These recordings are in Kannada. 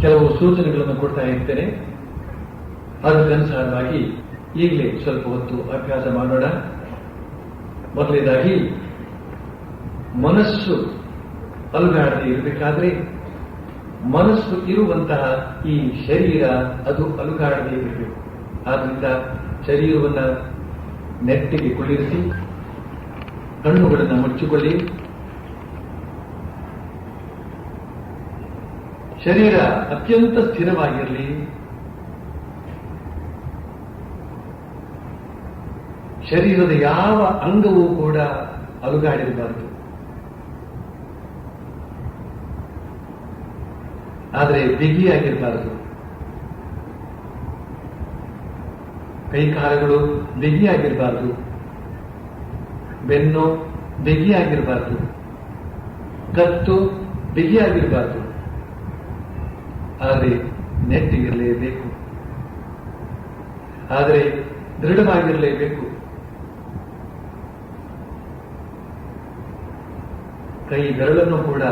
ಕೆಲವು ಸೂಚನೆಗಳನ್ನು ಕೊಡ್ತಾ ಇರ್ತೇನೆ. ಅದಕ್ಕನುಸಾರವಾಗಿ ಈಗಲೇ ಸ್ವಲ್ಪ ಹೊತ್ತು ಅಭ್ಯಾಸ ಮಾಡೋಣ. ಮೊದಲನೇದಾಗಿ, ಮನಸ್ಸು ಅಲುಗಾಡದೆ ಇರಬೇಕಾದ್ರೆ ಮನಸ್ಸು ಇರುವಂತಹ ಈ ಶರೀರ ಅದು ಅಲುಗಾಡದೆ ಇರಬೇಕು. ಆದ್ದರಿಂದ ಶರೀರವನ್ನು ನೆಟ್ಟಿಗೆ ಕುಳ್ಳಿರಿಸಿ ಕಣ್ಣುಗಳನ್ನು ಮುಚ್ಚಿಕೊಳ್ಳಿ. ಶರೀರ ಅತ್ಯಂತ ಸ್ಥಿರವಾಗಿರಲಿ. ಶರೀರದ ಯಾವ ಅಂಗವೂ ಕೂಡ ಅಲುಗಾಡಿರಬಾರದು. ಆದರೆ ಬಿಗಿಯಾಗಿರಬಾರದು. ಕೈಕಾಲುಗಳು ಬಿಗಿಯಾಗಿರಬಾರದು. ಬೆನ್ನು ಬಿಗಿಯಾಗಿರಬಾರದು. ಕತ್ತು ಬಿಗಿಯಾಗಿರಬಾರದು. ಆದರೆ ನೆಟ್ಟಿಗಿರಲೇಬೇಕು. ಆದರೆ ದೃಢವಾಗಿರಲೇಬೇಕು. ಕೈ ಬೆರಳನ್ನು ಕೂಡ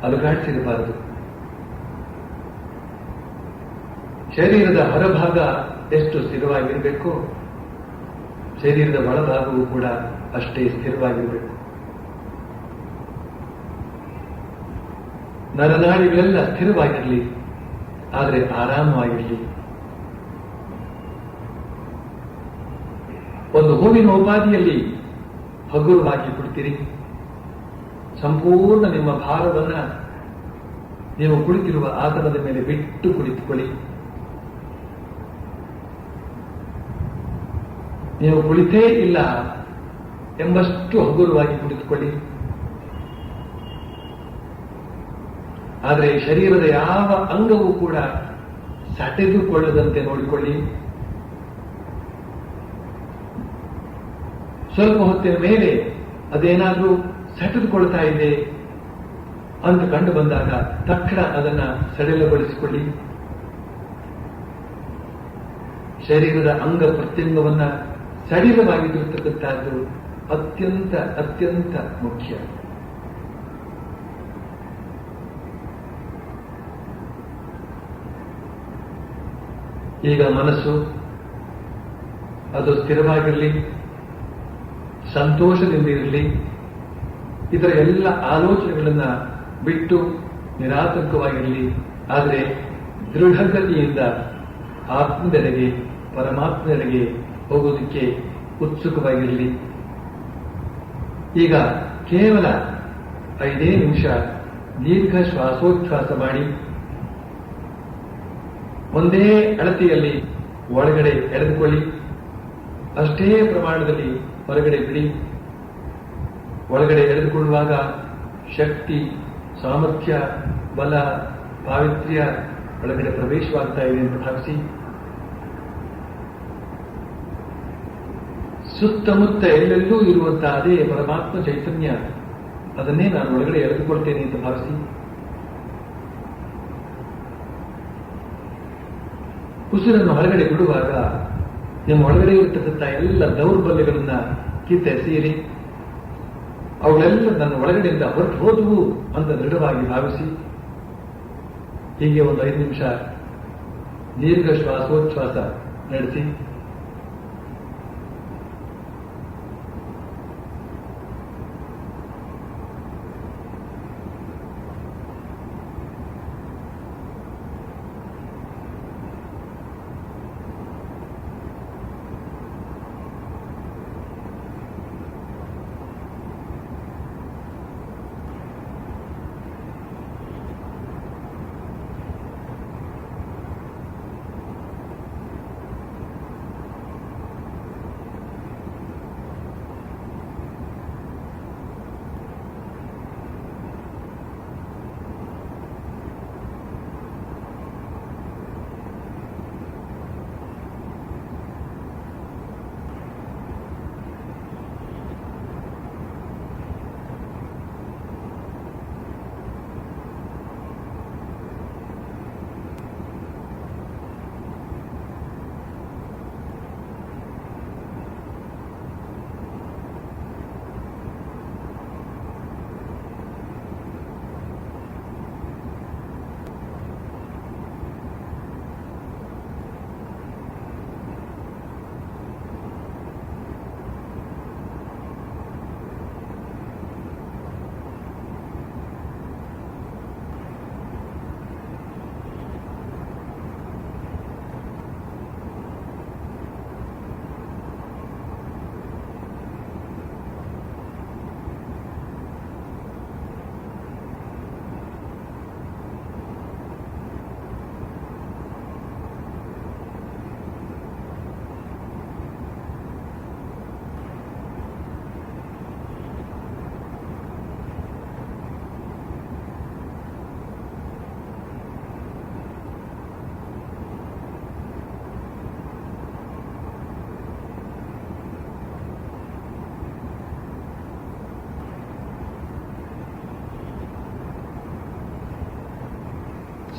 ಅಲುಗಾಡಿಸಿರಬಾರದು. ಶರೀರದ ಹೊರಭಾಗ ಎಷ್ಟು ಸ್ಥಿರವಾಗಿರಬೇಕು, ಶರೀರದ ಒಳಭಾಗವೂ ಕೂಡ ಅಷ್ಟೇ ಸ್ಥಿರವಾಗಿರಬೇಕು. ನರನಾಡಿಗಳೆಲ್ಲ ಸ್ಥಿರವಾಗಿರಲಿ, ಆದರೆ ಆರಾಮವಾಗಿರಲಿ. ಒಂದು ಹೂವಿನ ಉಪಾದಿಯಲ್ಲಿ ಹಗುರವಾಗಿ ಕುಳಿತಿರಿ. ಸಂಪೂರ್ಣ ನಿಮ್ಮ ಭಾರವನ್ನ ನೀವು ಕುಳಿತಿರುವ ಆಸನದ ಮೇಲೆ ಬಿಟ್ಟು ಕುಳಿತುಕೊಳ್ಳಿ. ನೀವು ಕುಳಿತೇ ಇಲ್ಲ ಎಂಬಷ್ಟು ಹಗುರವಾಗಿ ಕುಳಿತುಕೊಳ್ಳಿ. ಆದರೆ ಶರೀರದ ಯಾವ ಅಂಗವೂ ಕೂಡ ಸಟೆದುಕೊಳ್ಳದಂತೆ ನೋಡಿಕೊಳ್ಳಿ. ಸ್ವಲ್ಪ ಹೊತ್ತಿನ ಮೇಲೆ ಅದೇನಾದರೂ ಸೆಟೆದುಕೊಳ್ತಾ ಇದೆ ಅಂತ ಕಂಡು ಬಂದಾಗ ತಕ್ಷಣ ಅದನ್ನು ಸಡಿಲಗೊಳಿಸಿಕೊಳ್ಳಿ. ಶರೀರದ ಅಂಗ ಪ್ರತ್ಯಂಗವನ್ನ ಸಡಿಲವಾಗಿರತಕ್ಕಂಥದ್ದು ಅತ್ಯಂತ ಅತ್ಯಂತ ಮುಖ್ಯ. ಈಗ ಮನಸ್ಸು ಅದು ಸ್ಥಿರವಾಗಿರಲಿ, ಸಂತೋಷದಿಂದ ಇರಲಿ. ಇದರ ಎಲ್ಲ ಆಲೋಚನೆಗಳನ್ನ ಬಿಟ್ಟು ನಿರಾತಂಕವಾಗಿರಲಿ. ಆದರೆ ದೃಢಗತಿಯಿಂದ ಆತ್ಮದೆಡೆಗೆ, ಪರಮಾತ್ಮದೆಡೆಗೆ ಹೋಗೋದಕ್ಕೆ ಉತ್ಸುಕವಾಗಿರಲಿ. ಈಗ ಕೇವಲ 5 ನಿಮಿಷ ದೀರ್ಘ ಶ್ವಾಸೋಚ್ಛ್ವಾಸ ಮಾಡಿ. ಒಂದೇ ಅಳತೆಯಲ್ಲಿ ಒಳಗಡೆ ಎಳೆದುಕೊಳ್ಳಿ, ಅಷ್ಟೇ ಪ್ರಮಾಣದಲ್ಲಿ ಹೊರಗಡೆ ಬಿಡಿ. ಒಳಗಡೆ ಎಳೆದುಕೊಳ್ಳುವಾಗ ಶಕ್ತಿ, ಸಾಮರ್ಥ್ಯ, ಬಲ, ಪಾವಿತ್ರ್ಯ ಒಳಗಡೆ ಪ್ರವೇಶವಾಗ್ತಾ ಇದೆ ಅಂತ ಭಾವಿಸಿ. ಸುತ್ತಮುತ್ತ ಎಲ್ಲೆಲ್ಲೂ ಇರುವಂತಹ ಅದೇ ಪರಮಾತ್ಮ ಚೈತನ್ಯ, ಅದನ್ನೇ ನಾನು ಒಳಗಡೆ ಎಳೆದುಕೊಳ್ತೇನೆ ಅಂತ ಭಾವಿಸಿ. ಉಸಿರನ್ನು ಹೊರಗಡೆ ಬಿಡುವಾಗ ನಿಮ್ಮ ಒಳಗಡೆ ಇರತಕ್ಕಂಥ ಎಲ್ಲ ದೌರ್ಬಲ್ಯಗಳನ್ನ ಕಿತ್ತೆಸೆಯಿರಿ. ಅವುಗಳೆಲ್ಲ ನನ್ನ ಒಳಗಡೆಯಿಂದ ಹೊರಟು ಹೋದವು ಅಂತ ದೃಢವಾಗಿ ಭಾವಿಸಿ. ಹೀಗೆ ಒಂದು 5 ನಿಮಿಷ ದೀರ್ಘ ಶ್ವಾಸೋಚ್ಛ್ವಾಸ ನಡೆಸಿ.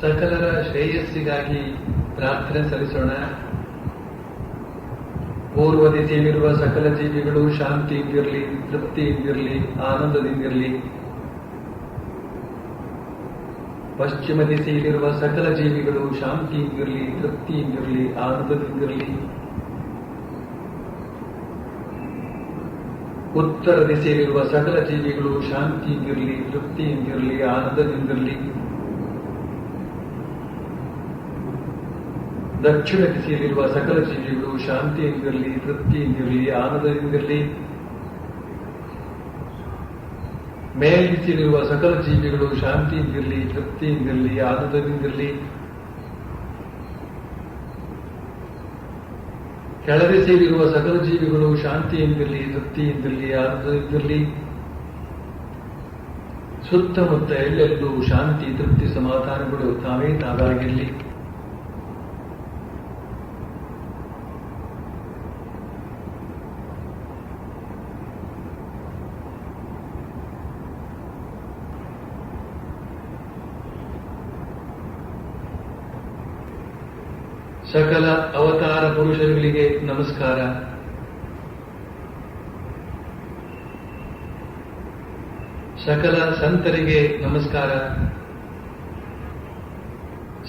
ಸಕಲರ ಶ್ರೇಯಸ್ಸಿಗಾಗಿ ಪ್ರಾರ್ಥನೆ ಸಲ್ಲಿಸೋಣ. ಪೂರ್ವ ದಿಸೆಯಲ್ಲಿರುವ ಸಕಲ ಜೀವಿಗಳು ಶಾಂತಿಯಿಂದಿರಲಿ, ತೃಪ್ತಿಯಿಂದಿರಲಿ, ಆನಂದದಿಂದಿರಲಿ. ಪಶ್ಚಿಮ ದಿಸೆಯಲ್ಲಿರುವ ಸಕಲ ಜೀವಿಗಳು ಶಾಂತಿಯಿಂದಿರಲಿ, ತೃಪ್ತಿಯಿಂದಿರಲಿ, ಆನಂದದಿಂದಿರಲಿ. ಉತ್ತರ ದಿಸೆಯಲ್ಲಿರುವ ಸಕಲ ಜೀವಿಗಳು ಶಾಂತಿಯಿಂದಿರಲಿ, ತೃಪ್ತಿಯಿಂದಿರಲಿ, ಆನಂದದಿಂದಿರಲಿ. ದಕ್ಷಿಣ ದಿಸೆಯಲ್ಲಿರುವ ಸಕಲ ಜೀವಿಗಳು ಶಾಂತಿಯಿಂದಿರಲಿ, ತೃಪ್ತಿಯಿಂದಿರಲಿ, ಆನಂದದಿಂದಿರಲಿ. ಮೇಲ್ದಿಸೆಯಲ್ಲಿರುವ ಸಕಲ ಜೀವಿಗಳು ಶಾಂತಿಯಿಂದಿರಲಿ, ತೃಪ್ತಿಯಿಂದಿರಲಿ, ಆನಂದದಿಂದಿರಲಿ. ಕೆಳದಿಸೆಯಲ್ಲಿರುವ ಸಕಲ ಜೀವಿಗಳು ಶಾಂತಿಯಿಂದಿರಲಿ, ತೃಪ್ತಿಯಿಂದಿರಲಿ, ಆನಂದದಿಂದಿರಲಿ. ಸುತ್ತಮುತ್ತ ಎಲ್ಲೆಲ್ಲೂ ಶಾಂತಿ, ತೃಪ್ತಿ, ಸಮಾಧಾನಗಳು ತಾವೇ ತಾವಾಗಿರಲಿ. ಸಕಲ ಅವತಾರ ಪುರುಷರುಗಳಿಗೆ ನಮಸ್ಕಾರ. ಸಕಲ ಸಂತರಿಗೆ ನಮಸ್ಕಾರ.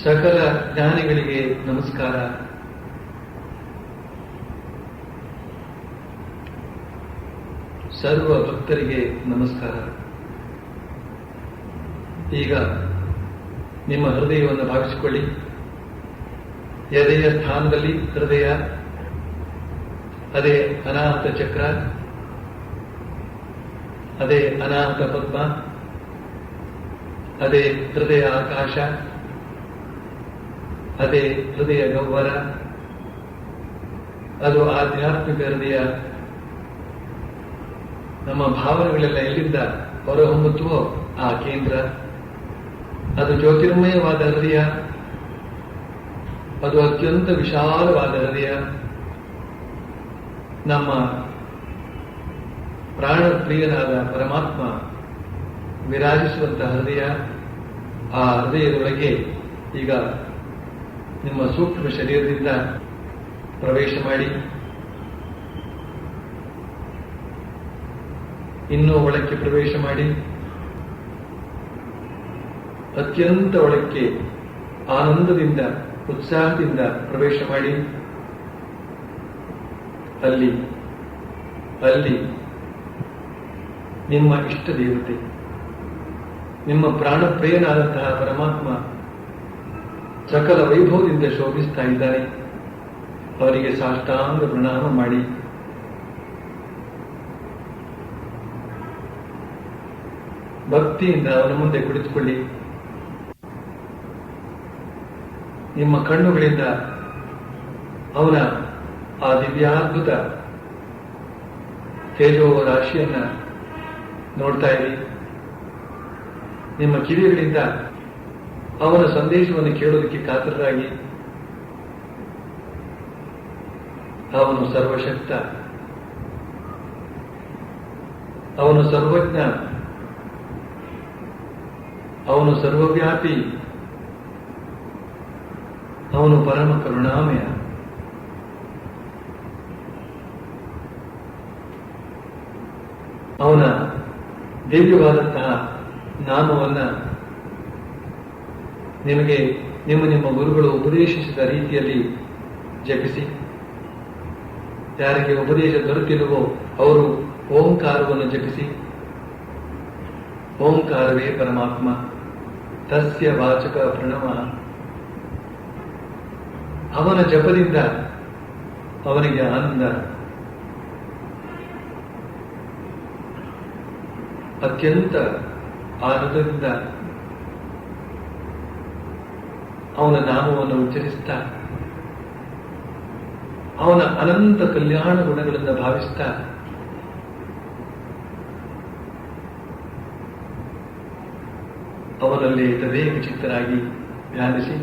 ಸಕಲ ಜ್ಞಾನಿಗಳಿಗೆ ನಮಸ್ಕಾರ. ಸರ್ವ ಭಕ್ತರಿಗೆ ನಮಸ್ಕಾರ. ಈಗ ನಿಮ್ಮ ಹೃದಯವನ್ನು ಭಾವಿಸಿಕೊಳ್ಳಿ. ಎದೆಯ ಸ್ಥಾನದಲ್ಲಿ ಹೃದಯ, ಅದೇ ಅನಾಹತ ಚಕ್ರ, ಅದೇ ಅನಾಹತ ಪದ್ಮ, ಅದೇ ಹೃದಯ ಆಕಾಶ, ಅದೇ ಹೃದಯ ಗಹ್ವರ, ಅದು ಆಧ್ಯಾತ್ಮಿಕ ಹೃದಯ. ನಮ್ಮ ಭಾವನೆಗಳೆಲ್ಲ ಎಲ್ಲಿಂದ ಹೊರಹೊಮ್ಮುತ್ತವೋ ಆ ಕೇಂದ್ರ, ಅದು ಜ್ಯೋತಿರ್ಮಯವಾದ ಹೃದಯ, ಅದು ಅತ್ಯಂತ ವಿಶಾಲವಾದ ಹೃದಯ. ನಮ್ಮ ಪ್ರಾಣಪ್ರಿಯನಾದ ಪರಮಾತ್ಮ ವಿರಾಜಿಸುವಂತಹ ಹೃದಯ. ಆ ಹೃದಯದೊಳಗೆ ಈಗ ನಿಮ್ಮ ಸೂಕ್ಷ್ಮ ಶರೀರದಿಂದ ಪ್ರವೇಶ ಮಾಡಿ. ಇನ್ನೂ ಒಳಕ್ಕೆ ಪ್ರವೇಶ ಮಾಡಿ. ಅತ್ಯಂತ ಒಳಕ್ಕೆ ಆನಂದದಿಂದ, ಉತ್ಸಾಹದಿಂದ ಪ್ರವೇಶ ಮಾಡಿ. ಅಲ್ಲಿ ನಿಮ್ಮ ಇಷ್ಟ ದೇವತೆ, ನಿಮ್ಮ ಪ್ರಾಣಪ್ರಿಯನಾದಂತಹ ಪರಮಾತ್ಮ ಸಕಲ ವೈಭವದಿಂದ ಶೋಭಿಸ್ತಾ ಇದ್ದಾನೆ. ಅವರಿಗೆ ಸಾಷ್ಟಾಂಗ ಪ್ರಣಾಮ ಮಾಡಿ. ಭಕ್ತಿಯಿಂದ ಅವನ ಮುಂದೆ ಕುಳಿತುಕೊಳ್ಳಿ. ನಿಮ್ಮ ಕಣ್ಣುಗಳಿಂದ ಅವನ ಆ ದಿವ್ಯಾದ್ಭುತ ತೇಜೋ ರಾಶಿಯನ್ನ ನೋಡ್ತಾ ಇರಿ. ನಿಮ್ಮ ಕಿವಿಗಳಿಂದ ಅವನ ಸಂದೇಶವನ್ನು ಕೇಳೋದಕ್ಕೆ ಕಾತರರಾಗಿ. ಅವನು ಸರ್ವಶಕ್ತ, ಅವನು ಸರ್ವಜ್ಞ, ಅವನು ಸರ್ವವ್ಯಾಪಿ, ಅವನು ಪರಮ ಕರುಣಾಮಯ. ಅವನ ದಿವ್ಯವಾದಂತಹ ನಾಮವನ್ನ ನಿಮಗೆ ನಿಮ್ಮ ಗುರುಗಳು ಉಪದೇಶಿಸಿದ ರೀತಿಯಲ್ಲಿ ಜಪಿಸಿ. ಯಾರಿಗೆ ಉಪದೇಶ ದೊರೆತಿರುವೋ ಅವರು ಓಂಕಾರವನ್ನು ಜಪಿಸಿ. ಓಂಕಾರವೇ ಪರಮಾತ್ಮ, ತಸ್ಯ ವಾಚಕ ಪ್ರಣವ. ಅವನ ಜಪದಿಂದ ಅವನಿಗೆ ಆನಂದ. ಅತ್ಯಂತ ಆನಂದದಿಂದ ಅವನ ನಾಮವನ್ನು ಉಚ್ಚರಿಸ್ತಾ, ಅವನ ಅನಂತ ಕಲ್ಯಾಣ ಗುಣಗಳನ್ನು ಭಾವಿಸ್ತಾ ಅವನಲ್ಲಿ ತದೇಕ ಚಿತ್ತರಾಗಿ ಧ್ಯಾನಿಸಿ.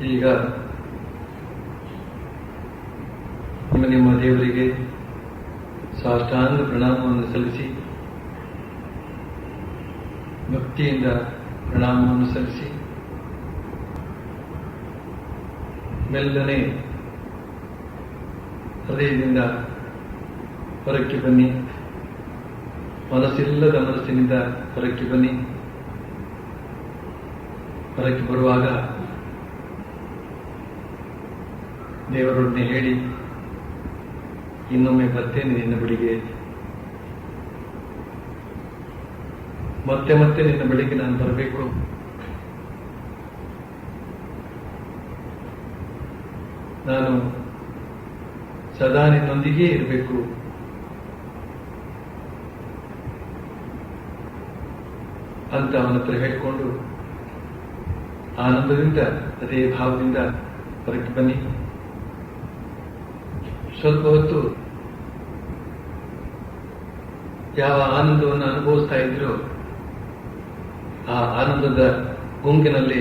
ಈಗ ನಿಮ್ಮ ದೇವರಿಗೆ ಸಾಷ್ಟಾಂಗ ಪ್ರಣಾಮವನ್ನು ಸಲ್ಲಿಸಿ, ಭಕ್ತಿಯಿಂದ ಪ್ರಣಾಮವನ್ನು ಸಲ್ಲಿಸಿ, ಮೆಲ್ಲನೆ ಹೃದಯದಿಂದ ಹೊರಕ್ಕೆ ಬನ್ನಿ. ಮನಸ್ಸಿಲ್ಲದ ಮನಸ್ಸಿನಿಂದ ಹೊರಕ್ಕೆ ಬನ್ನಿ. ಹೊರಕ್ಕೆ ಬರುವಾಗ ದೇವರೊಡನೆ ಹೇಳಿ, ಇನ್ನೊಮ್ಮೆ ಬರ್ತೇನೆ ನಿನ್ನ ಬಳಿಗೆ, ಮತ್ತೆ ಮತ್ತೆ ನಿನ್ನ ಬಳಿಗೆ ನಾನು ಬರಬೇಕು. ನಾನು ಸದಾ ನಿನ್ನೊಂದಿಗೆ ಇರಬೇಕು. ಅಂತ ಅವನ ಹತ್ರ ಹೇಳಿಕೊಂಡು ಆನಂದದಿಂದ, ಅದೇ ಭಾವದಿಂದ ಹೊರಗೆ ಬನ್ನಿ. ಸ್ವಲ್ಪ ಹೊತ್ತು ಯಾವ ಆನಂದವನ್ನು ಅನುಭವಿಸ್ತಾ ಇದ್ರೋ ಆ ಆನಂದದ ಗುಂಗಿನಲ್ಲಿ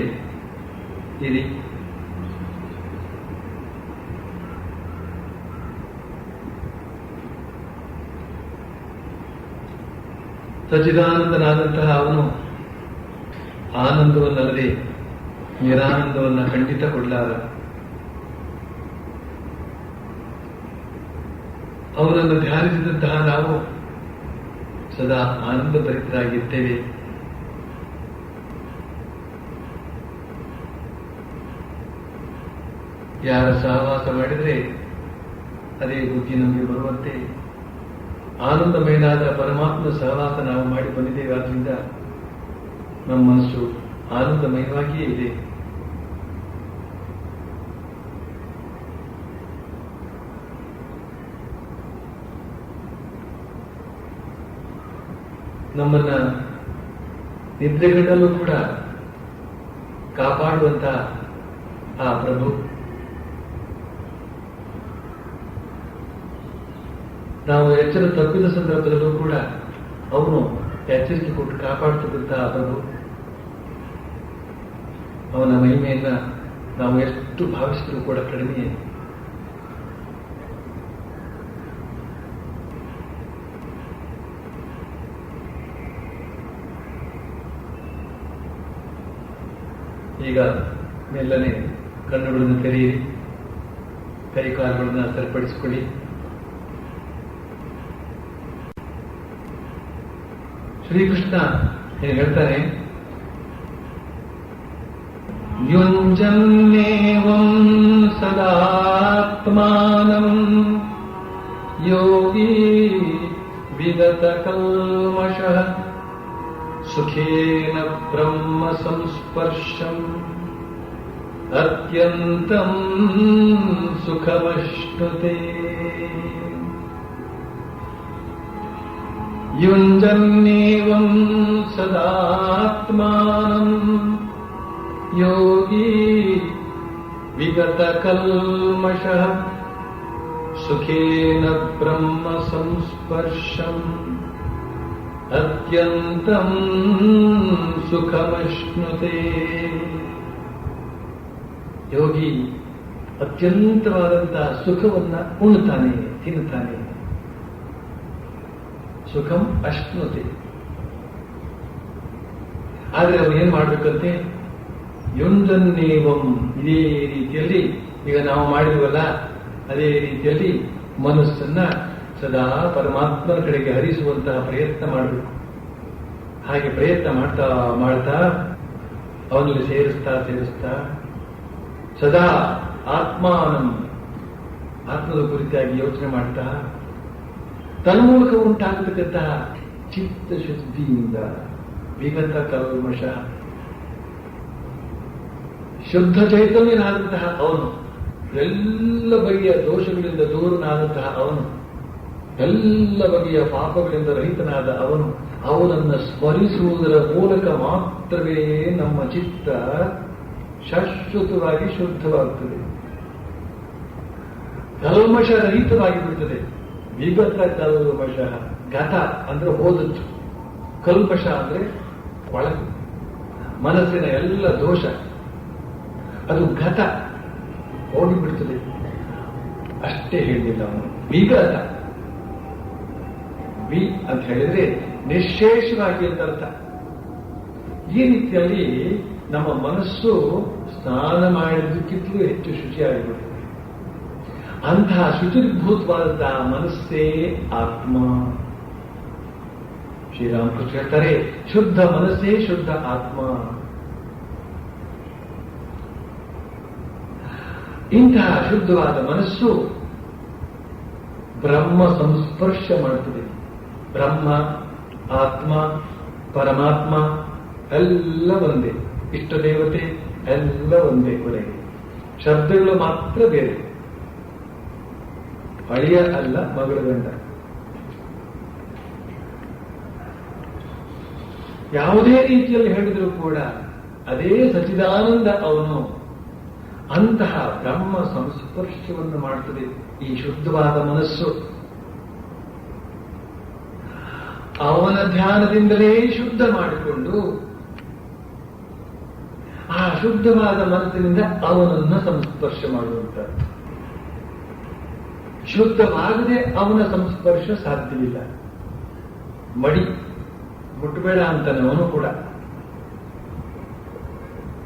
ಇರಿ. ಸಚ್ಚಿದಾನಂದನಾದಂತಹ ಅವನು ಆನಂದವನ್ನಲ್ಲದೆ ನಿರಾನಂದವನ್ನ ಖಂಡಿತ ಕೊಡಲಾರ. ಅವನನ್ನು ಧ್ಯಾನಿಸಿದಂತಹ ನಾವು ಸದಾ ಆನಂದ ಭರಿತರಾಗಿರ್ತೇವೆ. ಯಾರ ಸಹವಾಸ ಮಾಡಿದರೆ ಅದೇ ಬುದ್ಧಿ ನಮಗೆ ಬರುವಂತೆ ಆನಂದಮಯನಾದ ಪರಮಾತ್ಮ ಸಹವಾಸ ನಾವು ಮಾಡಿ ಬಂದಿದ್ದೇವೆ. ಆದ್ರಿಂದ ನಮ್ಮ ಮನಸ್ಸು ಆನಂದಮಯವಾಗಿಯೇ ಇದೆ. ನಮ್ಮನ್ನ ನಿದ್ರೆಗಣ್ಣಲ್ಲೂ ಕೂಡ ಕಾಪಾಡುವಂತ ಆ ಪ್ರಭು ನಾವು ಎಚ್ಚರ ತಪ್ಪಿದ ಸಂದರ್ಭದಲ್ಲೂ ಕೂಡ ಅವನು ಎಚ್ಚರಿಕೆ ಕೊಟ್ಟು ಕಾಪಾಡ್ತಕ್ಕಂತಹ ಪ್ರಭು. ಅವನ ಮಹಿಮೆಯನ್ನ ನಾವು ಎಷ್ಟು ಭಾವಿಸಿದರೂ ಕೂಡ ಕಡಿಮೆ. ಈಗ ಮೆಲ್ಲನೆ ಕಣ್ಣುಗಳನ್ನು ತೆರೆಯಿರಿ, ಕೈ ಕಾಲುಗಳನ್ನು ಸರಿಪಡಿಸಿಕೊಳ್ಳಿ. ಶ್ರೀಕೃಷ್ಣ ಏನು ಹೇಳ್ತಾನೆ, ಯುಂಜನ್ನೇವಂ ಸದಾತ್ಮಾನಂ ಯೋಗಿ ವಿಗತ ಕಲ್ಮಷಃ ಸುಖೇನ ಬ್ರಹ್ಮ ಸಂಸ್ಪರ್ಶಂ ಅತ್ಯಂತಂ ಸುಖಮಶ್ನುತೆ. ಯುಂಜನ್ನೇವಂ ಸದಾತ್ಮಾನಂ ಯೋಗಿ ವಿಗತ ಕಲ್ಮಷಃ ಸುಖೇನ ಬ್ರಹ್ಮ ಸಂಸ್ಪರ್ಶಂ ಅತ್ಯಂತಂ ಸುಖಮಶ್ನುತೆ. ಯೋಗಿ ಅತ್ಯಂತವಾದಂತಹ ಸುಖವನ್ನ ಉಣ್ತಾನೆ, ತಿನ್ನುತ್ತಾನೆ. ಸುಖಂ ಅಶ್ನುತೆ. ಆದ್ರೆ ಅವನು ಏನ್ ಮಾಡ್ಬೇಕಂತೆ, ಯುಂಜನ್ನೇವಂ, ಇದೇ ರೀತಿಯಲ್ಲಿ ಈಗ ನಾವು ಮಾಡಿದ್ವಲ್ಲ ಅದೇ ರೀತಿಯಲ್ಲಿ ಮನಸ್ಸನ್ನ ಸದಾ ಪರಮಾತ್ಮನ ಕಡೆಗೆ ಹರಿಸುವಂತಹ ಪ್ರಯತ್ನ ಮಾಡಬೇಕು. ಹಾಗೆ ಪ್ರಯತ್ನ ಮಾಡ್ತಾ ಮಾಡ್ತಾ ಅವನಲ್ಲಿ ಸೇರಿಸ್ತಾ ಸದಾ ಆತ್ಮಾನಂ, ಆತ್ಮದ ಕುರಿತಾಗಿ ಯೋಚನೆ ಮಾಡ್ತಾ ತನ್ಮೂಲಕ ಉಂಟಾಗತಕ್ಕಂತಹ ಚಿತ್ತ ಶುದ್ಧಿಯಿಂದ ವಿಗತ ಕಲ್ಮಷಃ, ಶುದ್ಧ ಚೈತನ್ಯನಾದಂತಹ ಅವನು, ಎಲ್ಲ ಬಗೆಯ ದೋಷಗಳಿಂದ ದೂರನಾದಂತಹ ಅವನು, ಎಲ್ಲ ಬಗೆಯ ಪಾಪಗಳಿಂದ ರಹಿತನಾದ ಅವನು, ಅವನನ್ನು ಸ್ಮರಿಸುವುದರ ಮೂಲಕ ಮಾತ್ರವೇ ನಮ್ಮ ಚಿತ್ತ ಶಾಶ್ವತವಾಗಿ ಶುದ್ಧವಾಗುತ್ತದೆ, ಕಲ್ಮಷ ರಹಿತವಾಗಿ ಬಿಡುತ್ತದೆ. ವಿಗತ ಕಲ್ಮಷ, ಗತ ಅಂದ್ರೆ ಹೋದದ್ದು, ಕಲ್ಮಷ ಅಂದ್ರೆ ಒಳಗೆ ಮನಸ್ಸಿನ ಎಲ್ಲ ದೋಷ ಅದು ಗತ ಹೋಗಿಬಿಡ್ತದೆ. ಅಷ್ಟೇ ಹೇಳಿಲ್ಲ ಅವನು, ವಿಗತ. ವಿ ಅಂತ ಹೇಳಿದ್ರೆ ನಿಶೇಷವಾಗಿ ಅಂತ ಅರ್ಥ. ಈ ರೀತಿಯಲ್ಲಿ ನಮ್ಮ ಮನಸ್ಸು ಸ್ನಾನ ಮಾಡಿದ್ದಕ್ಕಿಂತಲೂ ಹೆಚ್ಚು ಶುಚಿಯಾಗಿಬಿಡುತ್ತೆ. ಅಂತಹ ಶುಚಿರ್ಭೂತವಾದ ಮನಸ್ಸೇ ಆತ್ಮ. ಶ್ರೀರಾಮಕೃಷ್ಣ ಹೇಳ್ತಾರೆ, ಶುದ್ಧ ಮನಸ್ಸೇ ಶುದ್ಧ ಆತ್ಮ. ಇಂತಹ ಶುದ್ಧವಾದ ಮನಸ್ಸು ಬ್ರಹ್ಮ ಸಂಸ್ಪರ್ಶ ಮಾಡುತ್ತದೆ. ಬ್ರಹ್ಮ, ಆತ್ಮ, ಪರಮಾತ್ಮ ಎಲ್ಲ ಒಂದೇ. ಇಷ್ಟ ದೇವತೆ ಎಲ್ಲ ಒಂದೇ. ಕೊನೆಗೆ ಶಬ್ದಗಳು ಮಾತ್ರ ಬೇರೆ. ಅಳಿಯ ಅಲ್ಲ, ಮಗಳ ಗಂಡ. ಯಾವುದೇ ರೀತಿಯಲ್ಲಿ ಹೇಳಿದರೂ ಕೂಡ ಅದೇ ಸಚಿದಾನಂದ ಅವನು. ಅಂತಹ ಬ್ರಹ್ಮ ಸಂಸ್ಪರ್ಶವನ್ನು ಮಾಡುತ್ತದೆ ಈ ಶುದ್ಧವಾದ ಮನಸ್ಸು. ಅವನ ಧ್ಯಾನದಿಂದಲೇ ಶುದ್ಧ ಮಾಡಿಕೊಂಡು ಆ ಶುದ್ಧವಾದ ಮನಸ್ಸಿನಿಂದ ಅವನನ್ನ ಸಂಸ್ಪರ್ಶ ಮಾಡುವಂತ. ಶುದ್ಧವಾಗದೆ ಅವನ ಸಂಸ್ಪರ್ಶ ಸಾಧ್ಯವಿಲ್ಲ. ಮಡಿ ಮುಟ್ಟಬೇಡ ಅಂತಾನೆ ಅವನು ಕೂಡ.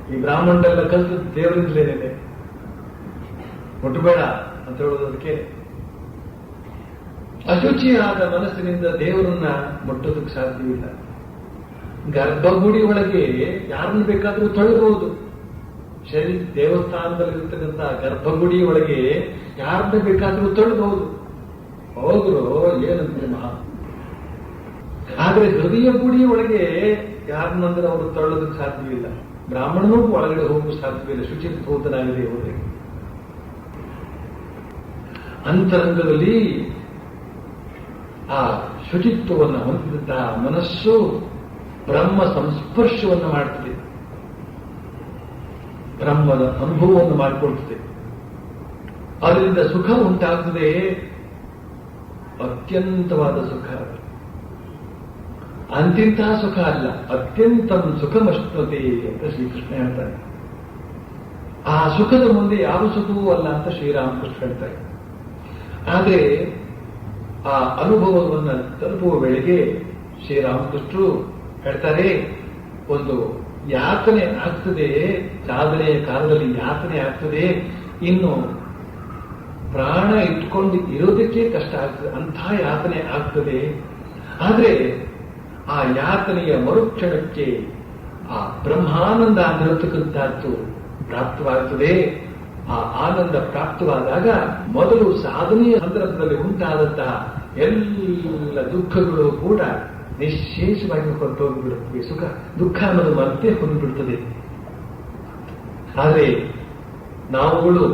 ಈ ಬ್ರಾಹ್ಮಣರೆಲ್ಲ ಕಲಿತು ದೇವರಿಂದಲೇನಿದೆ, ಮುಟ್ಟಬೇಡ ಅಂತ ಹೇಳೋದಕ್ಕೆ. ಅಶುಚಿಯಾದ ಮನಸ್ಸಿನಿಂದ ದೇವರನ್ನ ಮುಟ್ಟೋದಕ್ಕೆ ಸಾಧ್ಯವಿಲ್ಲ. ಗರ್ಭಗುಡಿ ಒಳಗೆ ಯಾರನ್ನು ಬೇಕಾದರೂ ತೊಳೆಬಹುದು. ದೇವಸ್ಥಾನದಲ್ಲಿರ್ತಕ್ಕಂಥ ಗರ್ಭಗುಡಿ ಒಳಗೆ ಯಾರನ್ನ ಬೇಕಾದರೂ ತೊಳೆಬಹುದು. ಹೋದ್ರು ಏನಂದ್ರೆ ಮಹಾ. ಆದ್ರೆ ಹೃದಯ ಗುಡಿ ಒಳಗೆ ಯಾರನ್ನಂದ್ರೆ ಅವರು ತೊಳೆದಕ್ಕೆ ಸಾಧ್ಯವಿಲ್ಲ. ಬ್ರಾಹ್ಮಣನೂ ಒಳಗಡೆ ಹೋಗಲು ಸಾಧ್ಯವಿಲ್ಲ, ಶುಚಿರ್ಭೂತನಾಗದೆ ಹೋದ್ರೆ. ಅಂತರಂಗದಲ್ಲಿ ಆ ಶುಚಿತ್ವವನ್ನು ಹೊಂದಿದಂತಹ ಮನಸ್ಸು ಬ್ರಹ್ಮ ಸಂಸ್ಪರ್ಶವನ್ನು ಮಾಡುತ್ತದೆ, ಬ್ರಹ್ಮದ ಅನುಭವವನ್ನು ಮಾಡಿಕೊಳ್ತದೆ. ಅದರಿಂದ ಸುಖ ಉಂಟಾಗ್ತದೆ, ಅತ್ಯಂತವಾದ ಸುಖ. ಅಂತಿಂತಹ ಸುಖ ಅಲ್ಲ, ಅತ್ಯಂತಂ ಸುಖಮಶ್ನುತೆ ಅಂತ ಶ್ರೀಕೃಷ್ಣ ಹೇಳ್ತಾರೆ. ಆ ಸುಖದ ಮುಂದೆ ಯಾವ ಸುಖವೂ ಅಲ್ಲ ಅಂತ ಶ್ರೀರಾಮಕೃಷ್ಣ ಹೇಳ್ತಾರೆ. ಆದರೆ ಆ ಅನುಭವವನ್ನು ತಲುಪುವ ವೇಳೆಗೆ ಶ್ರೀರಾಮಕೃಷ್ಣರು ಹೇಳ್ತಾರೆ, ಒಂದು ಯಾತನೆ ಆಗ್ತದೆ, ಸಾಧನೆಯ ಕಾಲದಲ್ಲಿ ಯಾತನೆ ಆಗ್ತದೆ, ಇನ್ನು ಪ್ರಾಣ ಇಟ್ಕೊಂಡು ಇರೋದಕ್ಕೆ ಕಷ್ಟ ಆಗ್ತದೆ, ಅಂಥ ಯಾತನೆ ಆಗ್ತದೆ. ಆದರೆ ಆ ಯಾತನೆಯ ಮರುಕ್ಷಣಕ್ಕೆ ಆ ಬ್ರಹ್ಮಾನಂದ ಆಗಿರತಕ್ಕಂಥದ್ದು ಪ್ರಾಪ್ತವಾಗುತ್ತದೆ. ಆ ಆನಂದ ಪ್ರಾಪ್ತವಾದಾಗ ಮೊದಲು ಸಾಧನೆಯ ಸಂದರ್ಭದಲ್ಲಿ ಉಂಟಾದಂತಹ ಎಲ್ಲ ದುಃಖಗಳು ಕೂಡ ನಿಶೇಷವಾಗಿ ಹೊರಟೋಗಿಬಿಡುತ್ತವೆ. ಸುಖ ದುಃಖ ಅನ್ನೋದು ಮತ್ತೆ ಹೊಂದ್ಬಿಡ್ತದೆ. ಆದರೆ ನಾವುಗಳು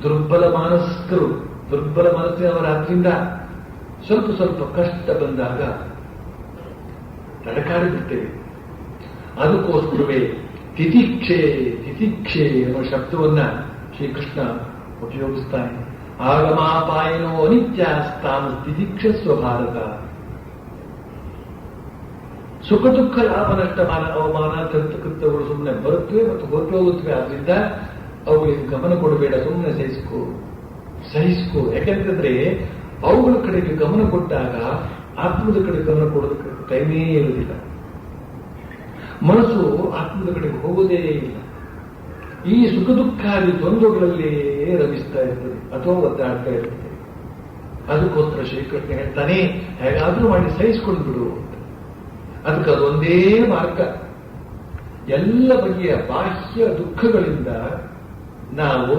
ದುರ್ಬಲ ಮಾನಸ್ಕರು, ದುರ್ಬಲ ಮನಸ್ಸಿನವರಾದ್ರಿಂದ ಸ್ವಲ್ಪ ಸ್ವಲ್ಪ ಕಷ್ಟ ಬಂದಾಗ ತಡಕಾಡಿ ಬಿಡ್ತೇವೆ. ಅದಕ್ಕೋಸ್ಕರವೇ ತಿತಿಕ್ಷೆ ತಿತಿಕ್ಷೆ ಎಂಬ ಶಬ್ದವನ್ನ ಶ್ರೀಕೃಷ್ಣ ಉಪಯೋಗಿಸ್ತಾನೆ. ಆಗಮಾಪಾಯನೋ ಅನಿತ್ಯಾಸ್ತಾನು ತಿತಿಕ್ಷಸ್ವ ಭಾರತ. ಸುಖ ದುಃಖ ಲಾಭ ನಷ್ಟ ಮಾನ ಅವಮಾನ ಕೃತಕೃತ್ಯಗಳು ಸುಮ್ಮನೆ ಬರುತ್ತವೆ ಮತ್ತು ಹೊರಟು ಹೋಗುತ್ತವೆ. ಆದ್ರಿಂದ ಅವುಗಳಿಗೆ ಗಮನ ಕೊಡಬೇಡ, ಸುಮ್ಮನೆ ಸಹಿಸ್ಕೋ. ಯಾಕೆಂತಂದ್ರೆ ಅವುಗಳ ಕಡೆಗೆ ಗಮನ ಕೊಟ್ಟಾಗ ಆತ್ಮದ ಕಡೆ ಗಮನ ಕೊಡೋದಕ್ಕೆ ಟೈಮೇ ಇರುವುದಿಲ್ಲ. ಮನಸ್ಸು ಆತ್ಮದ ಕಡೆಗೆ ಹೋಗೋದೇ ಇಲ್ಲ. ಈ ಸುಖ ದುಃಖಾದಿ ದ್ವಂದ್ವಗಳಲ್ಲೇ ರಮಿಸ್ತಾ ಇರ್ತದೆ ಅಥವಾ ಒದ್ದಾಡ್ತಾ ಇರ್ತದೆ. ಅದಕ್ಕೋಸ್ಕರ ಶ್ರೀಕೃಷ್ಣ ಹೇಳ್ತಾನೆ, ಹೇಗಾದ್ರೂ ಮಾಡಿ ಸಹಿಸಿಕೊಂಡು ಬಿಡು ಅಂತ. ಅದಕ್ಕೆ ಅದೊಂದೇ ಮಾರ್ಗ. ಎಲ್ಲ ಬಗೆಯ ಬಾಹ್ಯ ದುಃಖಗಳಿಂದ ನಾವು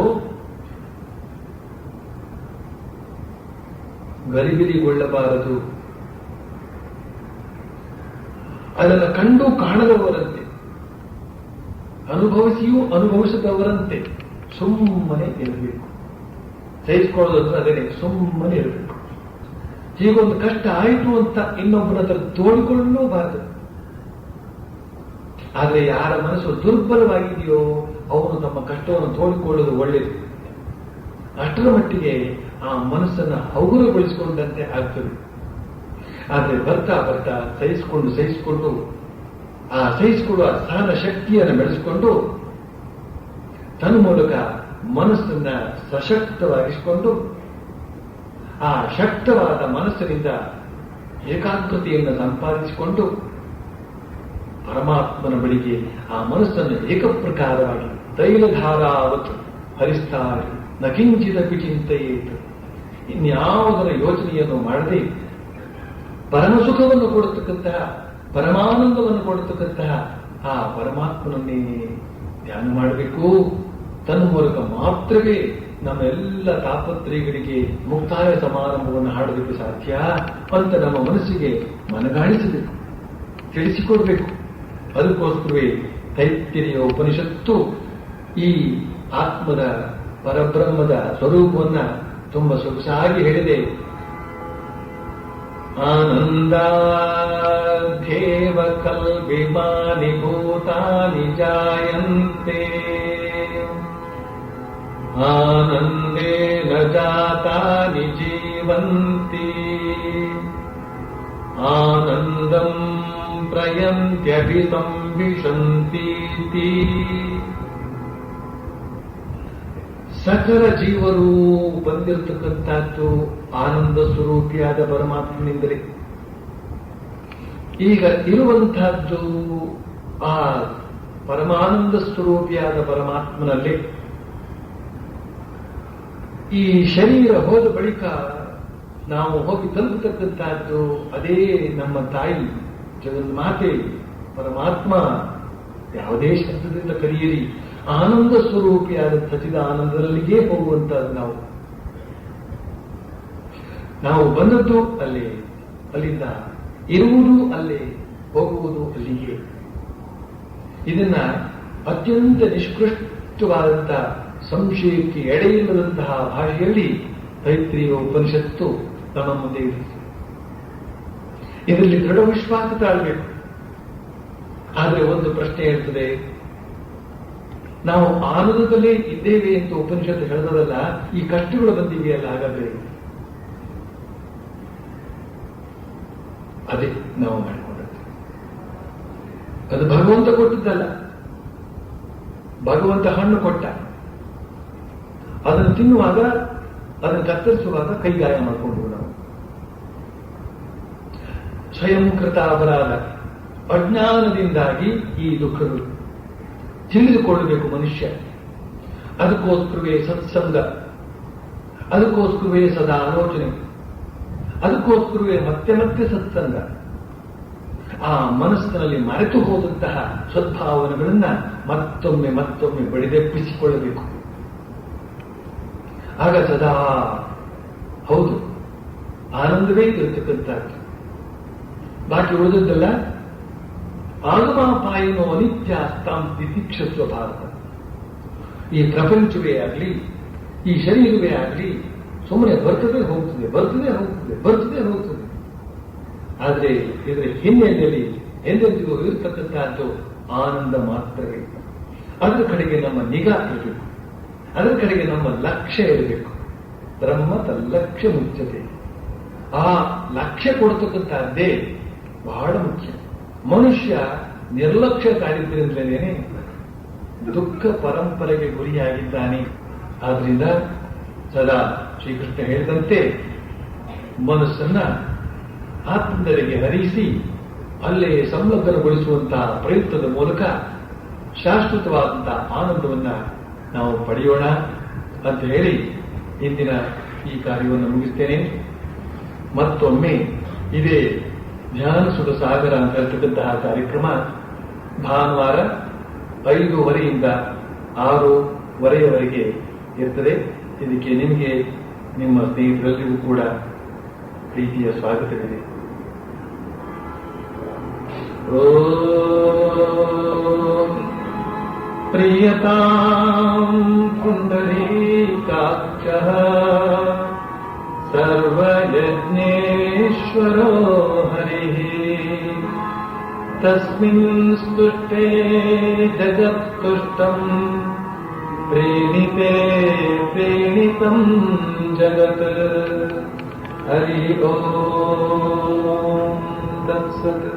ಗರಿಬಿರಿಗೊಳ್ಳಬಾರದು. ಅದನ್ನು ಕಂಡು ಕಾಣದವರಂತೆ, ಅನುಭವಿಸಿಯೂ ಅನುಭವಿಸದವರಂತೆ ಸುಮ್ಮನೆ ಇರಬೇಕು. ಸಹಿಸಿಕೊಳ್ಳೋದಂದ್ರೆ ಅದೇನೆ, ಸುಮ್ಮನೆ ಇರಬೇಕು. ಹೀಗೊಂದು ಕಷ್ಟ ಆಯಿತು ಅಂತ ಇನ್ನೊಬ್ಬರ ಹತ್ರ ತೋಡಿಕೊಳ್ಳೂಬಾರದು. ಆದರೆ ಯಾರ ಮನಸ್ಸು ದುರ್ಬಲವಾಗಿದೆಯೋ ಅವನು ತಮ್ಮ ಕಷ್ಟವನ್ನು ತೋಡಿಕೊಳ್ಳೋದು ಒಳ್ಳೆಯದು. ಅಷ್ಟರ ಮಟ್ಟಿಗೆ ಆ ಮನಸ್ಸನ್ನು ಹಗುರಗೊಳಿಸಿಕೊಂಡಂತೆ ಆಗ್ತದೆ. ಆದರೆ ಬರ್ತಾ ಬರ್ತಾ ಸಹಿಸಿಕೊಂಡು ಆ ಸಹಿಸಿಕೊಳ್ಳುವ ಸಹನ ಶಕ್ತಿಯನ್ನು ಬೆಳೆಸಿಕೊಂಡು ತನ್ಮೂಲಕ ಮನಸ್ಸನ್ನ ಸಶಕ್ತವಾಗಿಸಿಕೊಂಡು ಆ ಶಕ್ತವಾದ ಮನಸ್ಸಿನಿಂದ ಏಕಾಗ್ರತೆಯನ್ನು ಸಂಪಾದಿಸಿಕೊಂಡು ಪರಮಾತ್ಮನ ಬಳಿಗೆ ಆ ಮನಸ್ಸನ್ನು ಏಕಪ್ರಕಾರವಾಗಿ ತೈಲಧಾರಾವತ್ ಹರಿಸ್ತಾ ನಕಿಂಚಿದಪಿ ಚಿಂತೆಯೇತು, ಇನ್ಯಾವುದರ ಯೋಚನೆಯನ್ನು ಮಾಡದೆ ಪರಮಸುಖವನ್ನು ಕೊಡತಕ್ಕಂತಹ ಪರಮಾನಂದವನ್ನು ಕೊಡತಕ್ಕಂತಹ ಆ ಪರಮಾತ್ಮನನ್ನೇ ಧ್ಯಾನ ಮಾಡಬೇಕು. ತನ್ನ ಮೂಲಕ ಮಾತ್ರವೇ ನಮ್ಮೆಲ್ಲ ತಾಪತ್ರಯಗಳಿಗೆ ಮುಕ್ತಾಯ ಸಮಾರಂಭವನ್ನು ಹಾಡೋದಕ್ಕೆ ಸಾಧ್ಯ ಅಂತ ನಮ್ಮ ಮನಸ್ಸಿಗೆ ಮನಗಾಣಿಸಬೇಕು, ತಿಳಿಸಿಕೊಡ್ಬೇಕು. ಅದಕ್ಕೋಸ್ಕರವೇ ತೈತ್ತಿರಿಯ ಉಪನಿಷತ್ತು ಈ ಆತ್ಮದ ಪರಬ್ರಹ್ಮದ ಸ್ವರೂಪವನ್ನ ತುಂಬ ಸೊಗಸಾಗಿ ಹೇಳಿದೆ. ಆನಂದಾಧ್ಯೇವ ಕಲ್ವಿಮಾನಿ ಭೂತಾನಿ ಜಾಯಂತೆ ಆನಂದೇನ ಜಾತಾನಿ ಜೀವಂತಿ ಆನಂದಂ ಪ್ರಯಂತ್ಯಭಿಸಂವಿಶಂತೀತಿ. ಸಕಲ ಜೀವರು ಬಂದಿರತಕ್ಕಂಥದ್ದು ಆನಂದ ಸ್ವರೂಪಿಯಾದ ಪರಮಾತ್ಮನಿಂದಲೇ. ಈಗ ಇರುವಂತಹದ್ದು ಆ ಪರಮಾನಂದ ಸ್ವರೂಪಿಯಾದ ಪರಮಾತ್ಮನಲ್ಲೇ. ಈ ಶರೀರ ಹೋದ ಬಳಿಕ ನಾವು ಹೋಗಿ ತಲುಪತಕ್ಕಂಥದ್ದು ಅದೇ ನಮ್ಮ ತಾಯಿ ಜಗನ್ಮಾತೆ ಪರಮಾತ್ಮ. ಯಾವುದೇ ಶಬ್ದದಿಂದ ಕರೆಯಿರಿ, ಆನಂದ ಸ್ವರೂಪಿಯಾದ ಸಚಿದ ಆನಂದದಲ್ಲಿಗೆ ಹೋಗುವಂತಹದ್ದು. ನಾವು ಬಂದದ್ದು ಅಲ್ಲೇ, ಅಲ್ಲಿಂದ ಇರುವುದು ಅಲ್ಲೇ, ಹೋಗುವುದು ಅಲ್ಲಿಗೆ. ಇದನ್ನ ಅತ್ಯಂತ ನಿಷ್ಕೃಷ್ಟವಾದಂತಹ ಸಂಶಯಕ್ಕೆ ಎಡೆಯಿಲ್ಲದಂತಹ ಭಾಷೆಯಲ್ಲಿ ತೈತ್ರಿಯ ಉಪನಿಷತ್ತು ನಮ್ಮ ಮುಂದೆ ಇದೆ. ಇದರಲ್ಲಿ ದೃಢ ವಿಶ್ವಾಸ ತಾಳಬೇಕು. ಆದರೆ ಒಂದು ಪ್ರಶ್ನೆ ಇರ್ತದೆ, ನಾವು ಆನಂದದಲ್ಲೇ ಇದ್ದೇವೆ ಅಂತ ಉಪನಿಷತ್ತು ಹೇಳೋದಲ್ಲ, ಈ ಕಷ್ಟಗಳು ಬಂದಿವೆಯಲ್ಲ, ಹಾಗಾದ್ರೆ ಅದೇ ನಾವು ಮಾಡಿಕೊಂಡದ್ದು. ಅದು ಭಗವಂತ ಕೊಟ್ಟಿದ್ದಲ್ಲ, ಭಗವಂತ ಹಣ್ಣು ಕೊಟ್ಟ. ಅದನ್ನು ತಿನ್ನುವಾಗ, ಅದನ್ನು ಕತ್ತರಿಸುವಾಗ ಕೈಗಾಯ ಮಾಡಿಕೊಂಡು ನಾವು ಸ್ವಯಂಕೃತ ಅಪರಾಧ ಅಜ್ಞಾನದಿಂದಾಗಿ ಈ ದುಃಖಗಳು ತಿಳಿದುಕೊಳ್ಳಬೇಕು ಮನುಷ್ಯ. ಅದಕ್ಕೋಸ್ಕರವೇ ಸತ್ಸಂಗ, ಅದಕ್ಕೋಸ್ಕರವೇ ಸದಾ ಆಲೋಚನೆ, ಅದಕ್ಕೋಸ್ಕರವೇ ಮತ್ತೆ ಮತ್ತೆ ಸತ್ಸಂಗ. ಆ ಮನಸ್ಸಿನಲ್ಲಿ ಮರೆತು ಹೋದಂತಹ ಸದ್ಭಾವನೆಗಳನ್ನ ಮತ್ತೊಮ್ಮೆ ಮತ್ತೊಮ್ಮೆ ಬಡಿದೆಪ್ಪಿಸಿಕೊಳ್ಳಬೇಕು. ಆಗ ಸದಾ ಹೌದು ಆನಂದವೇ ಇರತಕ್ಕಂಥದ್ದು. ಬಾಕಿ ಉಳಿದದ್ದಲ್ಲ. ಆಗಮಾಪಾಯನೋ ಅನಿತ್ಯ ಅಸ್ತಾಂ ತಿತಿಕ್ಷಸ್ವ ಭಾರತ. ಈ ಪ್ರಪಂಚವೇ ಆಗಲಿ, ಈ ಶರೀರವೇ ಆಗಲಿ ಸುಮ್ಮನೆ ಬರ್ತದೆ ಹೋಗ್ತದೆ, ಬರ್ತದೆ ಹೋಗ್ತದೆ, ಬರ್ತದೆ ಹೋಗ್ತದೆ. ಆದರೆ ಇದರ ಹಿನ್ನೆಲೆಯಲ್ಲಿ ಎಂದೆಂದಿಗೂ ಇರತಕ್ಕಂಥದ್ದು ಆನಂದ ಮಾತ್ರವೇ. ಅದರ ಕಡೆಗೆ ನಮ್ಮ ನಿಗಾ ಇರಬೇಕು, ಅದರ ಕಡೆಗೆ ನಮ್ಮ ಲಕ್ಷ್ಯ ಇರಬೇಕು. ಬ್ರಹ್ಮ ತಲ್ಲಕ್ಷ್ಯ ಮುಖ್ಯತೆ. ಆ ಲಕ್ಷ್ಯ ಕೊಡ್ತಕ್ಕಂಥದ್ದೇ ಬಹಳ ಮುಖ್ಯ. ಮನುಷ್ಯ ನಿರ್ಲಕ್ಷ್ಯ ತಾಳಿದ್ರಿಂದಲೇ ದುಃಖ ಪರಂಪರೆಗೆ ಗುರಿಯಾಗಿದ್ದಾನೆ. ಆದ್ರಿಂದ ಸದಾ ಶ್ರೀಕೃಷ್ಣ ಹೇಳಿದಂತೆ ಮನಸ್ಸನ್ನ ಆತ್ಮದೆಡೆಗೆ ಹರಿಸಿ ಅಲ್ಲೇ ಸಂಲಗ್ನಗೊಳಿಸುವಂತಹ ಪ್ರಯತ್ನದ ಮೂಲಕ ಶಾಶ್ವತವಾದಂತಹ ಆನಂದವನ್ನ ನಾವು ಪಡೆಯೋಣ ಅಂತ ಹೇಳಿ ಇಂದಿನ ಈ ಕಾರ್ಯವನ್ನು ಮುಗಿಸ್ತೇನೆ. ಮತ್ತೊಮ್ಮೆ ಇದೇ ಧ್ಯಾನ ಸುಖ ಸಾಗರ ಅಂತ ಹೇಳ್ತಕ್ಕಂತಹ ಕಾರ್ಯಕ್ರಮ ಭಾನುವಾರ 5:30ಯಿಂದ 6:30ವರೆಗೆ ಇರ್ತದೆ. ಇದಕ್ಕೆ ನಿಮಗೆ ನಿಮ್ಮ ಸ್ನೇಹಿತರೆಲ್ಲರಿಗೂ ಕೂಡ ಪ್ರೀತಿಯ ಸ್ವಾಗತವಿದೆ. ಪ್ರಿಯತಾಂ ಪುಂಡರೀಕಾಕ್ಷಃ ಸರ್ವಯಜ್ಞೇಶ್ವರೋ ಹರಿಃ ತಸ್ಮಿನ್ ಸ್ತುಷ್ಟೇ ಜಗತ್ತುಷ್ಟಂ ಪ್ರೇಣಿತೆ ಪ್ರೇಣಿತಂ ಜಗತ್. ಹರಿ ಓಂ ತತ್ಸತ್.